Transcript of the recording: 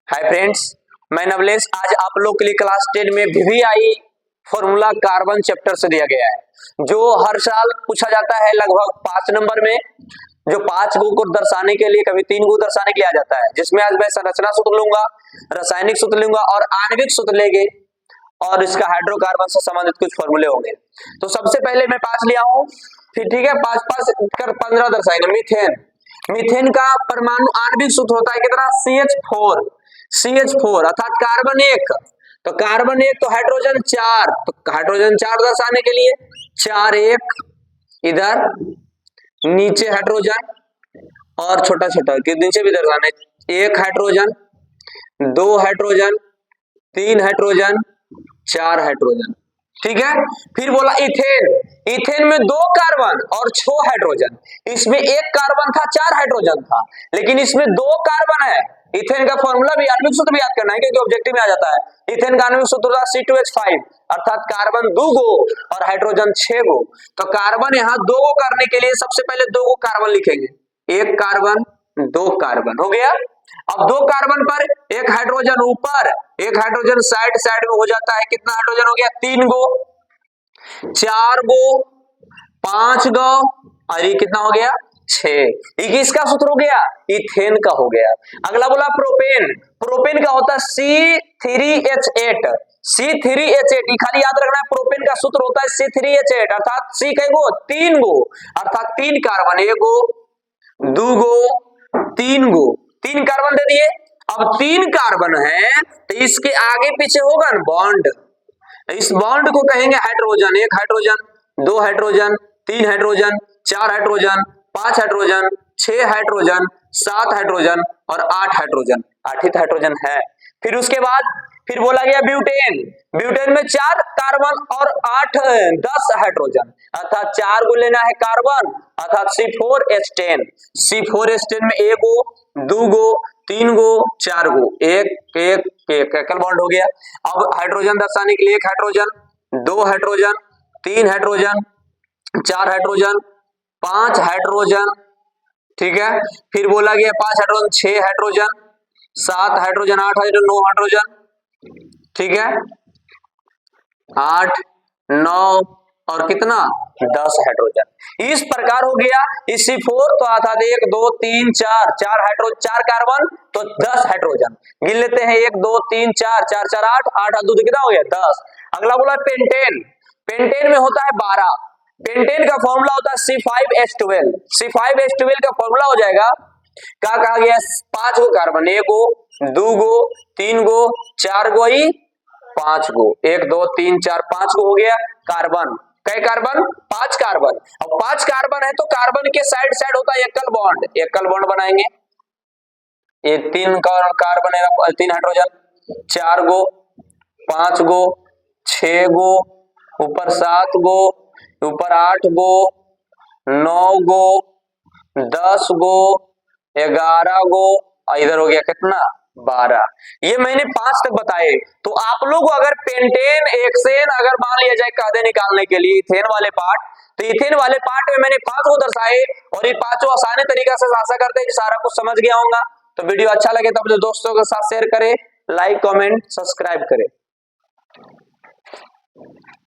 Hi friends, मैं नवलेश आज आप लोग के लिए क्लास 10 में वीवीआई फॉर्मूला कार्बन चैप्टर से दिया गया है, जो हर साल पूछा जाता है लगभग 5 नंबर में, जो 5 को दर्शाने के लिए कभी 3 को दर्शाने के लिए आ जाता है, जिसमें आज मैं संरचना सूत्र लूंगा, रासायनिक सूत्र लूंगा और आणविक सूत्र लेंगे और इसका हाइड्रोकार्बन से संबंधित कुछ फॉर्मूले होंगे। तो सबसे पहले मैं 5 लिया हूं, फिर ठीक है 5 कर 15 दर्शाएंगे। मीथेन, मीथेन का परमाणु आणविक सूत्र होता है कितना? CH4 अर्थात कार्बन 1, तो कार्बन 1 तो हाइड्रोजन 4, तो हाइड्रोजन 4 दर्शाने के लिए 4 1 इधर नीचे हाइड्रोजन और छोटा छोटा नीचे भी दर्शाने, 1 हाइड्रोजन 2 हाइड्रोजन 3 हाइड्रोजन 4 हाइड्रोजन, ठीक है। फिर बोला इथेन, इथेन में 2 कार्बन और 6 हाइड्रोजन, इसमें 1 कार्बन था 4 हाइड्रोजन था, लेकिन इसमें 2 कार्बन है। इथेन का फॉर्मूला भी आणविक सूत्र भी याद करना है क्योंकि ऑब्जेक्टिव में आ जाता है। इथेन का आणविक सूत्र था C2H5 अर्थात कार्बन 2 गो और हाइड्रोजन 6 गो। तो कार्बन यहाँ 2 गो करने के लिए सबसे पहले 2 गो कार्बन लिखेंगे, 1 कार्बन 2 कार्बन हो गया। अब 2 कार्बन पर 1 हाइड्रोजन ऊपर 1 हाइड्रोजन साइड साइड में हो जाता है, कितना हाइड्रोजन हो गया? 3 गो 4 गो 5 गो और ये कितना हो गया? 6। ये किसका सूत्र हो गया? इथेन का हो गया। अगला बोला प्रोपेन, प्रोपेन का होता है C3H8, C3H8 खाली याद रखना है, प्रोपेन का सूत्र होता है C3H8 अर्थात C कई गो? 3 गो अर्थात 3 कार्बन, 1 गो 2 गो 3 गो, 3 कार्बन दे दिए। अब 3 कार्बन है तो इसके आगे पीछे होगा ना बॉन्ड, इस बॉन्ड को कहेंगे hydrogen. 1 hydrogen 2 hydrogen 3 hydrogen 4 hydrogen 5 hydrogen 6 hydrogen 7 hydrogen और 8 हाइड्रोजन, 8 हाइड्रोजन है। फिर उसके बाद फिर बोला गया ब्यूटेन, ब्यूटेन में 4 कार्बन और 10 हाइड्रोजन अर्थात 4 को लेना है कार्बन अर्थात C4H10, C4H10 में 1 गो 2 गो 3 गो 4 गो 1 1 1 एकल बॉन्ड हो गया। अब हाइड्रोजन दर्शाने के लिए 1 hydrogen 2 hydrogen 3 hydrogen 4 hydrogen 5 hydrogen, ठीक है। फिर बोला गया 5 hydrogen 6 hydrogen 7 hydrogen 8 hydrogen 9 hydrogen, ठीक है 8 9 और कितना 10 हाइड्रोजन। इस प्रकार हो गया। इस C4 तो अर्थात 1 2 3 4 4 हाइड्रोजन 4 कार्बन तो 10 हाइड्रोजन, गिन लेते हैं 1 2 3 4 4 4 8 8 2 कितना हो गया 10। अगला बोला पेंटेन, पेंटेन में होता है 12, पेंटेन का फॉर्मूला होता है C5H12, C5H12 का फॉर्मूला हो जाएगा, क्या कहा गया? 5 गो कार्बन, 1 गो 2 गो 3 गो 4 गो 5 गो, 1 2 3 4 5 गो हो गया कार्बन। कई कार्बन? 5 कार्बन। अब 5 कार्बन है तो कार्बन के साइड साइड होता है एकल बॉन्ड, एकल बॉन्ड बनाएंगे। ये 3 कार्बन है, 3 हाइड्रोजन 4 गो 5 गो 6 गो ऊपर 7 गो ऊपर 8 गो 9 गो 10 गो 11 गो और इधर हो गया कितना 12। ये मैंने 5 तक बताए। तो आप लोग अगर पेंटेन हेक्सेन अगर मान लिया जाए कहते निकालने के लिए इथेन वाले पार्ट, तो इथेन वाले पार्ट में मैंने 5 को दर्शाए और ये 5 आसानी तरीका से आशा करते हैं कि सारा कुछ समझ गया होगा। तो वीडियो अच्छा लगे तो अपने दोस्तों के साथ शेयर करें, लाइक कमेंट सब्सक्राइब करें।